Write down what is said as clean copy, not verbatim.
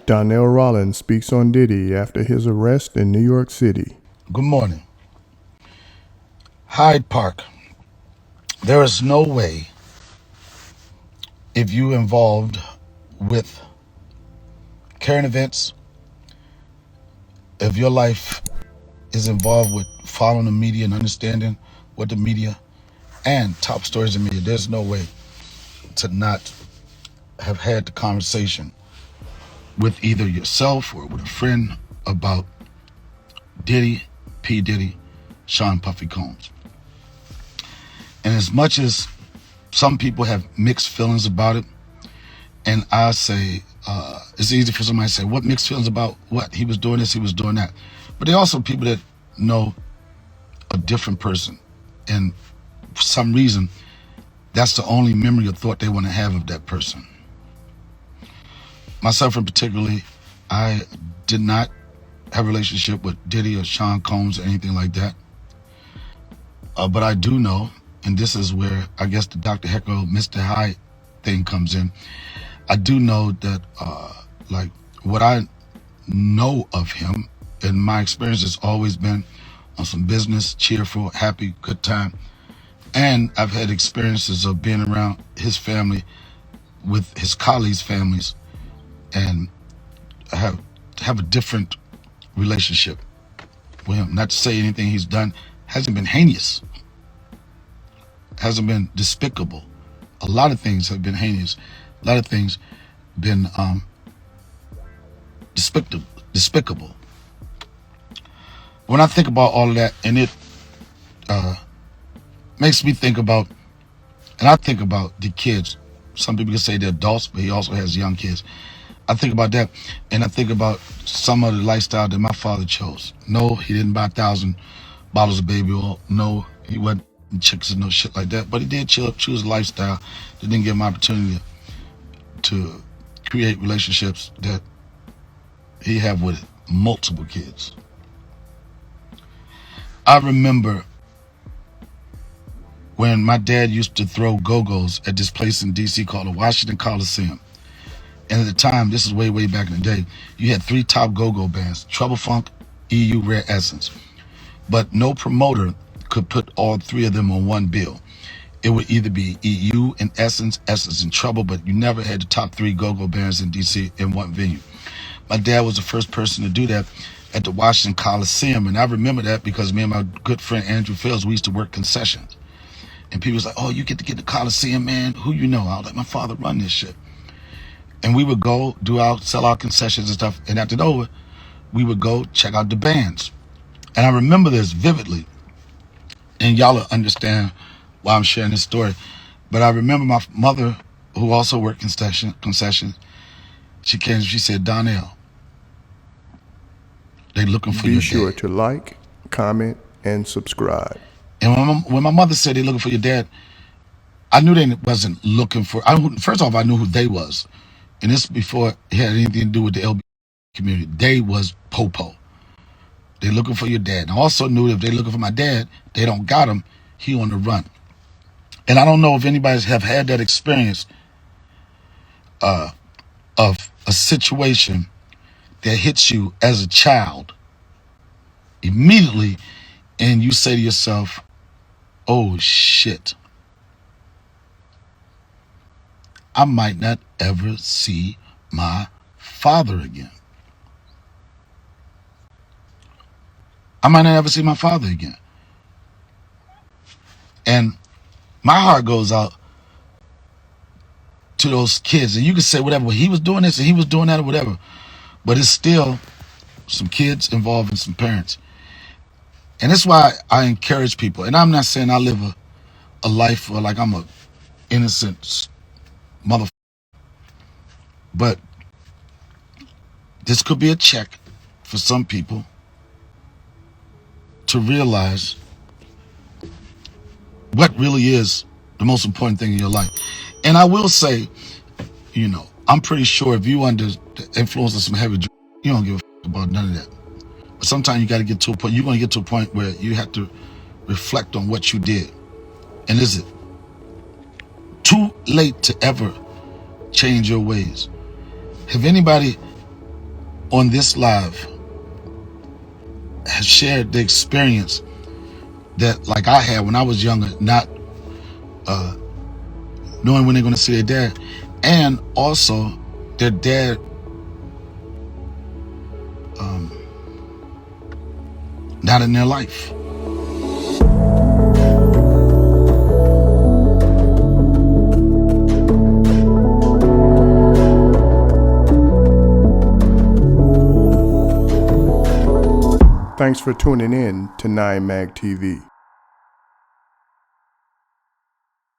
Donnell Rawlings speaks on Diddy after his arrest in New York City. Good morning. Hyde Park. There is no way, if you involved with current events, if your life is involved with following the media and understanding what the media and top stories in media, there's no way to not have had the conversation with either yourself or with a friend about Diddy, P. Diddy, Sean Puffy Combs. And as much as some people have mixed feelings about it, and I say, it's easy for somebody to say, what mixed feelings about what? He was doing this, he was doing that. But there are also people that know a different person. And for some reason, that's the only memory or thought they want to have of that person. Myself in particularly, I did not have a relationship with Diddy or Sean Combs or anything like that. But I do know, and this is where I guess the Dr. Jekyll, Mr. Hyde thing comes in. I do know that, like, what I know of him, and my experience has always been on some business, cheerful, happy, good time. And I've had experiences of being around his family, with his colleagues' families, and have a different relationship with him. Not to say anything he's done hasn't been heinous, hasn't been despicable. A lot of things have been heinous. A lot of things been despicable. When I think about all of that, and it makes me think about, and I think about the kids. Some people can say they're adults, but he also has young kids. I think about that, and I think about some of the lifestyle that my father chose. No, he didn't buy 1,000 bottles of baby oil. No, he wasn't chicks and no shit like that. But he did choose a lifestyle that didn't give him opportunity to create relationships that he have with multiple kids. I remember when my dad used to throw go-go's at this place in D.C. called the Washington Coliseum. And at the time, this is way, way back in the day, you had 3 top go-go bands, Trouble Funk, EU, Rare Essence. But no promoter could put all 3 of them on one bill. It would either be EU and Essence, Essence and Trouble, but you never had the top 3 go-go bands in D.C. in one venue. My dad was the first person to do that at the Washington Coliseum, and I remember that because me and my good friend Andrew Fields, we used to work concessions. And people was like, oh, you get to get the Coliseum, man? Who you know? I was like, my father run this shit. And we would go sell our concessions and stuff. And after it over, we would go check out the bands. And I remember this vividly. And y'all will understand why I'm sharing this story. But I remember my mother, who also worked concessions, she came and she said, Donnell, they looking for your dad. Be sure to like, comment, and subscribe. And when my mother said they looking for your dad, I knew they wasn't looking for, first off, I knew who they was. And this before it had anything to do with the LB community. They was Popo. They looking for your dad. And I also knew if they looking for my dad, they don't got him, he on the run. And I don't know if anybody's have had that experience of a situation that hits you as a child immediately, and you say to yourself, oh shit, I might not ever see my father again. I might not ever see my father again. And my heart goes out to those kids. And you can say whatever, well, he was doing this and he was doing that or whatever. But it's still some kids involved and some parents. And that's why I encourage people. And I'm not saying I live a life or like I'm a innocent motherfucker. But this could be a check for some people to realize what really is the most important thing in your life. And I will say, you know, I'm pretty sure if you under the influence of some heavy drugs, you don't give a fuck about none of that. But sometimes you got to get to a point, you're going to get to a point where you have to reflect on what you did. And is it too late to ever change your ways? Have anybody on this live has shared the experience that like I had when I was younger, not knowing when they're going to see their dad, and also their dad not in their life. Thanks for tuning in to 9 Mag TV.